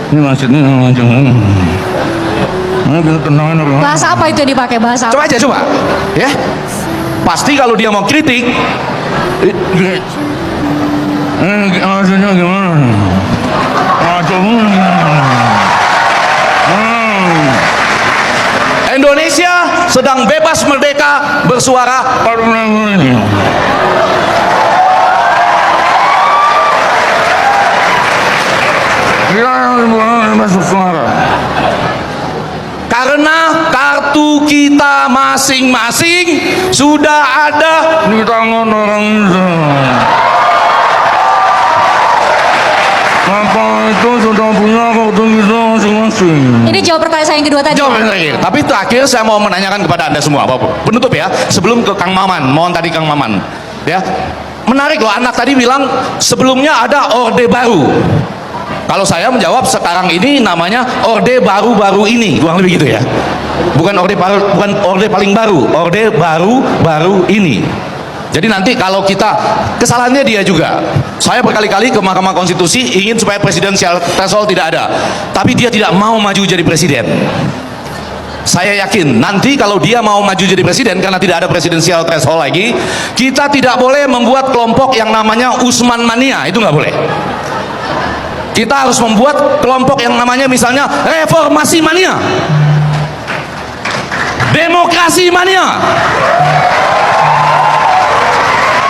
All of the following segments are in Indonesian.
Ini masjidnya jangan. Kita tenangin orang. Bahasa apa itu yang dipakai, bahasa apa? Coba aja coba, ya. Pasti kalau dia mau kritik, Maksudnya gimana? Indonesia sedang bebas merdeka bersuara. Karena kartu kita masing-masing sudah ada di tangan orang itu. Apa itu sudah punya kartu kita masing-masing? Ini jawab pertanyaan saya yang kedua tadi. jawab yang terakhir. Tapi terakhir saya mau menanyakan kepada Anda semua, Bapak. Penutup ya, sebelum ke Kang Maman. Mohon tadi Kang Maman. Ya. Menarik loh, anak tadi bilang sebelumnya ada orde baru. Kalau saya menjawab sekarang ini namanya orde baru-baru ini, kurang lebih gitu ya. Bukan orde baru, bukan orde paling baru, orde baru-baru ini. Jadi nanti kalau kita, kesalahannya dia juga. Saya berkali-kali ke Mahkamah Konstitusi ingin supaya presidensial threshold tidak ada, tapi dia tidak mau maju jadi presiden. Saya yakin nanti kalau dia mau maju jadi presiden, karena tidak ada presidensial threshold lagi, kita tidak boleh membuat kelompok yang namanya Usman Mania, itu nggak boleh. Kita harus membuat kelompok yang namanya misalnya Reformasi Mania, Demokrasi Mania.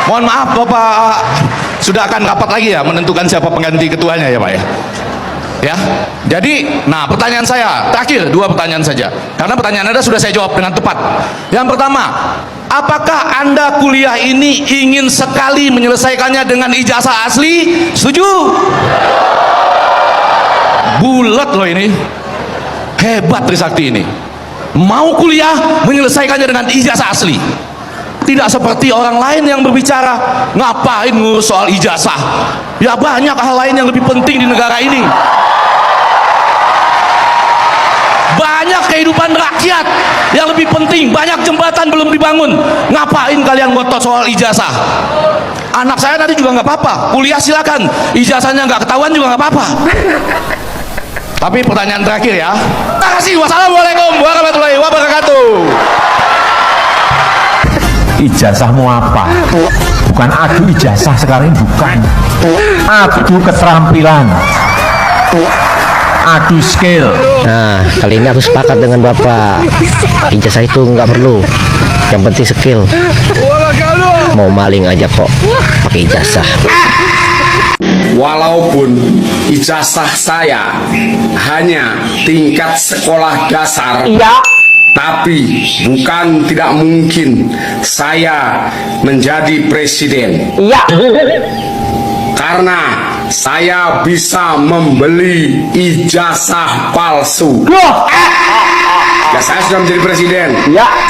Mohon maaf Bapak, sudah akan rapat lagi ya menentukan siapa pengganti ketuanya ya Pak ya. Ya, jadi, nah pertanyaan saya terakhir, dua pertanyaan saja, karena pertanyaan Anda sudah saya jawab dengan tepat. Yang pertama, apakah Anda kuliah ini ingin sekali menyelesaikannya dengan ijazah asli? Setuju? Bulat loh ini, hebat Trisakti ini, mau kuliah menyelesaikannya dengan ijazah asli. Tidak seperti orang lain yang berbicara, ngapain ngurus soal ijazah? Ya banyak hal lain yang lebih penting di negara ini. Banyak kehidupan rakyat yang lebih penting, banyak jembatan belum dibangun. Ngapain kalian ngotot soal ijazah? Anak saya tadi juga nggak apa-apa, kuliah silakan, ijazahnya nggak ketahuan juga nggak apa-apa. Tapi pertanyaan terakhir ya. Terima kasih. Wassalamualaikum warahmatullahi wabarakatuh. Ijazahmu apa? Bukan adu ijazah sekarang, bukan. Adu keterampilan, adu skill. Nah, kali ini aku sepakat dengan Bapak. Ijazah itu nggak perlu, yang penting skill. Mau maling aja kok pakai ijazah. Walaupun ijazah saya hanya tingkat sekolah dasar, tapi bukan tidak mungkin saya menjadi presiden. Karena saya bisa membeli ijazah palsu. Ya, saya sudah menjadi presiden.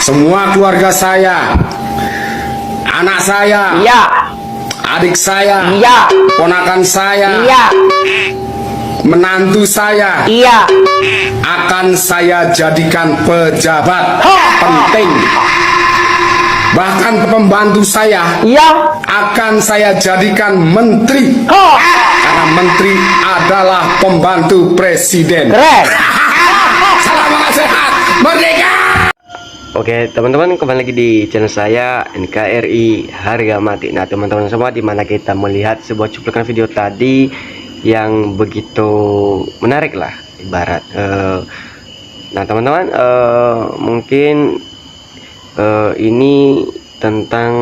Semua keluarga saya, anak saya, adik saya, ponakan saya, menantu saya, akan saya jadikan pejabat penting. Bahkan pembantu saya akan saya jadikan menteri, karena menteri adalah pembantu presiden. Salam sehat, merdeka. Oke teman-teman, kembali lagi di channel saya NKRI Harga Mati. Nah teman-teman semua, dimana kita melihat sebuah cuplikan video tadi yang begitu menarik lah ibarat. Nah teman-teman, mungkin ini tentang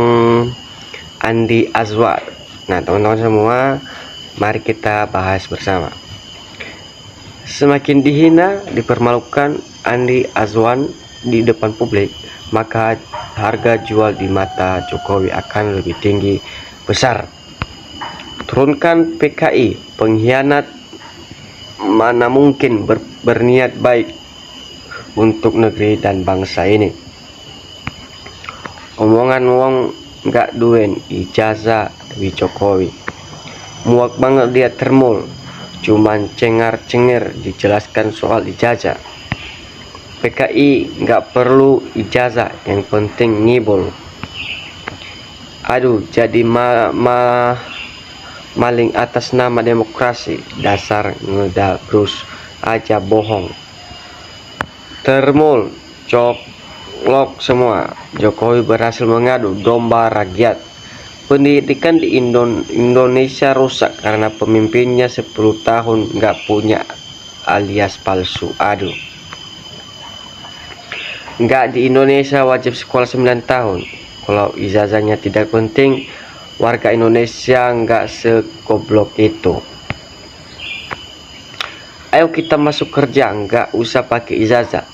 Andi Azwan. Nah teman-teman semua, mari kita bahas bersama. Semakin dihina, dipermalukan Andi Azwan di depan publik, maka harga jual di mata Jokowi akan lebih tinggi besar. Turunkan PKI, pengkhianat mana mungkin berniat baik untuk negeri dan bangsa ini. Omongan wong nggak duen ijazah di Jokowi, muak banget dia termul, cuman cengar-cengir dijelaskan soal ijazah. PKI nggak perlu ijazah, yang penting ngibul. Aduh, jadi maling atas nama demokrasi, dasar ngedabrus aja bohong. Termul, coklok semua. Jokowi berhasil mengadu domba rakyat. Pendidikan di Indonesia rusak karena pemimpinnya 10 tahun nggak punya alias palsu. Aduh. Nggak di Indonesia wajib sekolah 9 tahun. Kalau ijazahnya tidak penting, warga Indonesia nggak segoblok itu. Ayo kita masuk kerja, nggak usah pakai ijazah.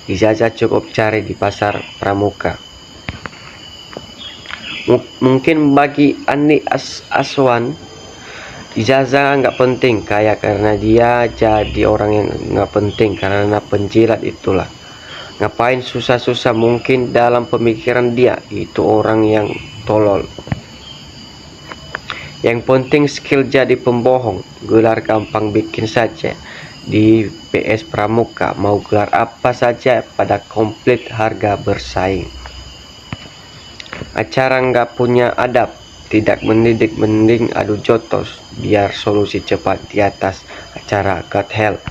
Ijazah cukup cari di pasar pramuka. Mungkin bagi Andi Aswan ijazah nggak penting, kayak karena dia jadi orang yang nggak penting karena penjilat itulah. Ngapain susah-susah, mungkin dalam pemikiran dia itu orang yang tolol. Yang penting skill jadi pembohong, gelar gampang bikin saja. Di PS Pramuka mau gelar apa saja pada komplit, harga bersaing. Acara nggak punya adab, tidak mendidik, mending adu jotos biar solusi cepat di atas acara God Help.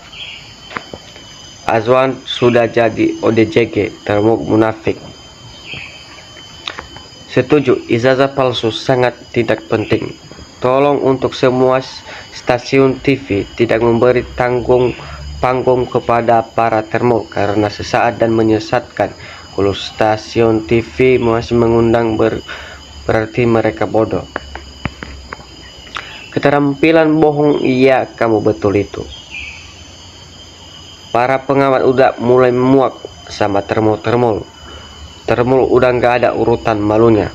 Azwan sudah jadi ODJG, termuk munafik. Setuju, ijazah palsu sangat tidak penting. Tolong untuk semua stasiun TV tidak memberi panggung kepada para termul karena sesaat dan menyesatkan. Kalau stasiun TV masih mengundang berarti mereka bodoh. Keterampilan bohong, iya kamu betul itu. Para pengamat udah mulai muak sama termul-termul. Termul udah nggak ada urutan malunya.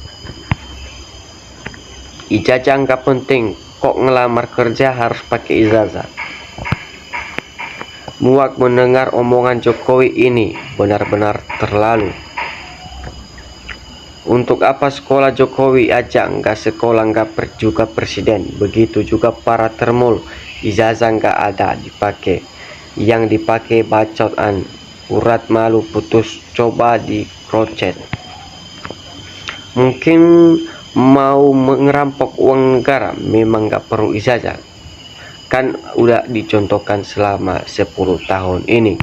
Ijazah nggak penting, kok ngelamar kerja harus pakai ijazah. Muak mendengar omongan Jokowi ini, benar-benar terlalu. Untuk apa sekolah Jokowi aja nggak sekolah, nggak juga presiden. Begitu juga para termul, ijazah nggak ada dipakai. Yang dipakai bacotan, urat malu putus, coba dikrocet. Mungkin mau merampok uang negara memang nggak perlu ijazah, kan udah dicontohkan selama 10 tahun ini.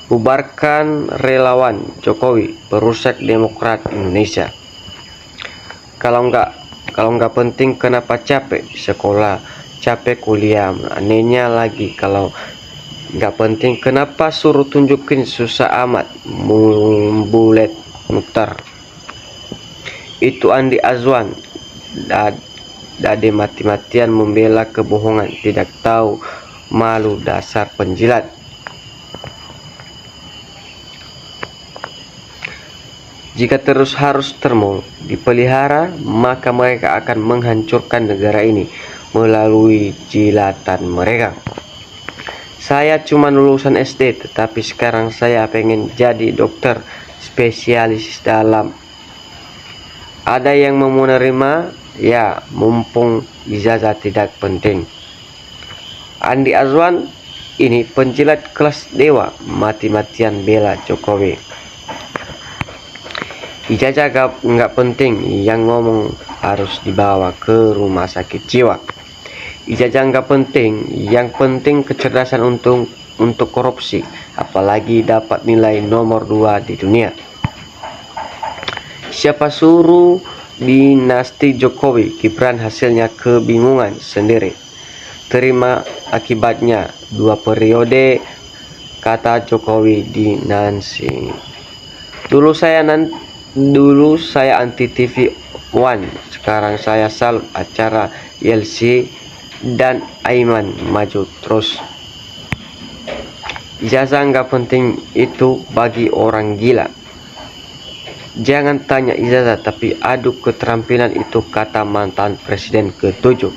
Bubarkan relawan Jokowi, perusak Demokrat Indonesia. Kalau nggak penting kenapa capek sekolah, capek kuliah, anehnya lagi kalau nggak penting kenapa suruh tunjukin susah amat, bulet muter. Itu Andi Azwan, dade mati-matian membela kebohongan, tidak tahu malu, dasar penjilat. Jika terus harus termul dipelihara, maka mereka akan menghancurkan negara ini melalui jilatan mereka. Saya cuma lulusan SD, tetapi sekarang saya pengen jadi dokter spesialis dalam. Ada yang mau menerima? Ya, mumpung ijazah tidak penting. Andi Azwan ini penjilat kelas dewa, mati-matian bela Jokowi. Ijazah nggak penting, yang ngomong harus dibawa ke rumah sakit jiwa. Ijazah nggak penting, yang penting kecerdasan untuk korupsi, apalagi dapat nilai nomor 2 di dunia. Siapa suruh dinasti Jokowi Gibran hasilnya kebingungan sendiri. Terima akibatnya 2 periode, kata Jokowi di Nancy. Dulu saya anti TV One, sekarang saya salut acara YLC dan Aiman maju terus. Ijazah nggak penting itu bagi orang gila. Jangan tanya ijazah tapi adu keterampilan, itu kata mantan presiden ke-7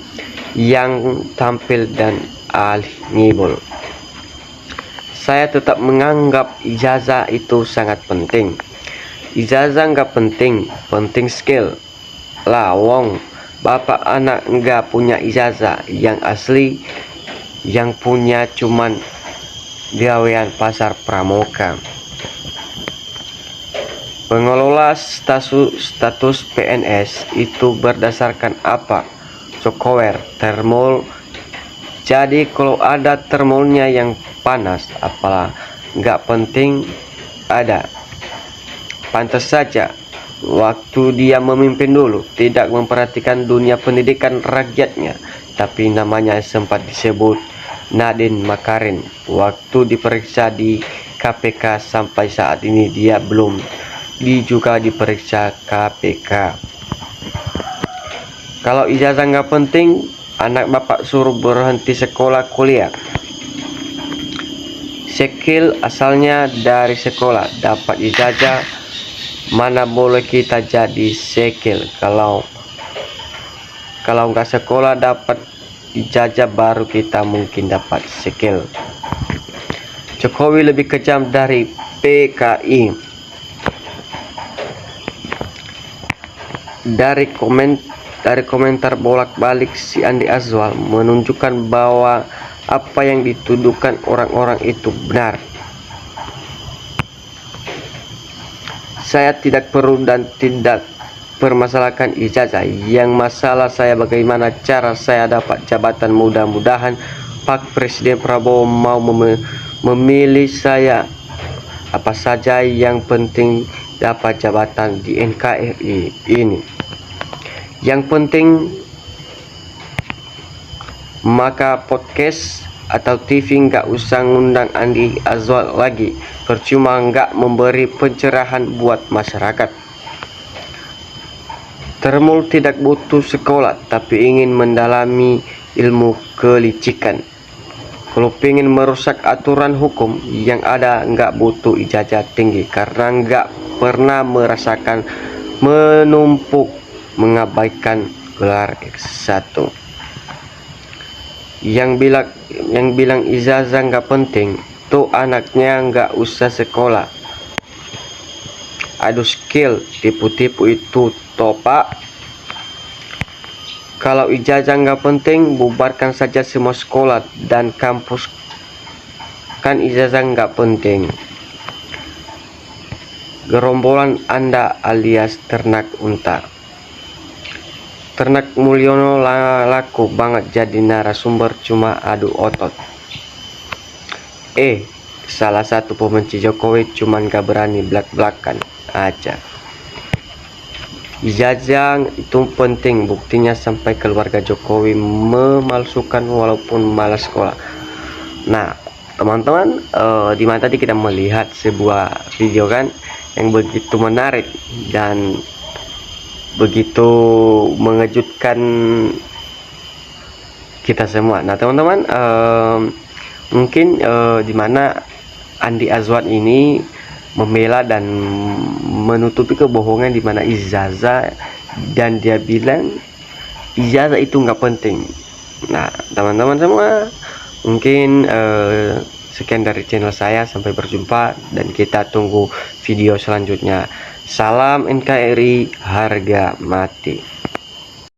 yang tampil dan ahli ngibul. Saya tetap menganggap ijazah itu sangat penting. Ijazah nggak penting, penting skill. Lawong, bapak anak nggak punya ijazah yang asli, yang punya cuman gawean pasar pramuka. Pengelola status PNS itu berdasarkan apa? Cokower termol. Jadi kalau ada termolnya yang panas, apalah nggak penting ada. Pantas saja waktu dia memimpin dulu tidak memperhatikan dunia pendidikan rakyatnya, tapi namanya sempat disebut Nadine Makarin waktu diperiksa di KPK. Sampai saat ini dia belum juga diperiksa KPK. Kalau ijazah nggak penting, anak bapak suruh berhenti sekolah kuliah. Sekil asalnya dari sekolah, dapat ijazah, mana boleh kita jadi sekil kalau nggak sekolah dapat ijazah baru kita mungkin dapat sekil. Jokowi lebih kejam dari PKI. Dari komentar bolak-balik si Andi Azwal menunjukkan bahwa apa yang dituduhkan orang-orang itu benar. Saya tidak perlu dan tidak permasalahkan ijazah. Yang masalah saya bagaimana cara saya dapat jabatan. Mudah-mudahan Pak Presiden Prabowo mau memilih saya. Apa saja yang penting dapat jabatan di NKRI ini. Yang penting maka podcast atau TV nggak usah ngundang Andi Azwal lagi. Percuma nggak memberi pencerahan buat masyarakat. Termul tidak butuh sekolah, tapi ingin mendalami ilmu kelicikan. Kalau ingin merusak aturan hukum yang ada, nggak butuh ijazah tinggi, karena nggak pernah merasakan menumpuk mengabaikan gelar S1. Yang bilang ijazah nggak penting, tuh anaknya nggak usah sekolah. Aduh, skill tipu-tipu itu topak. Kalau ijazah nggak penting, bubarkan saja semua sekolah dan kampus. Kan ijazah nggak penting. Gerombolan Anda alias ternak unta. Ternak Mulyono laku banget jadi narasumber cuma adu otot. Salah satu pembenci Jokowi cuman gak berani belak-belakan aja. Ijazah itu penting, buktinya sampai keluarga Jokowi memalsukan walaupun malas sekolah. Nah teman-teman, di mana tadi kita melihat sebuah video kan yang begitu menarik dan begitu mengejutkan kita semua. Nah teman-teman, mungkin di mana Andi Azwar ini membela dan menutupi kebohongan di mana ijazah, dan dia bilang ijazah itu nggak penting. Nah teman-teman semua, mungkin sekian dari channel saya, sampai berjumpa dan kita tunggu video selanjutnya. Salam NKRI harga mati.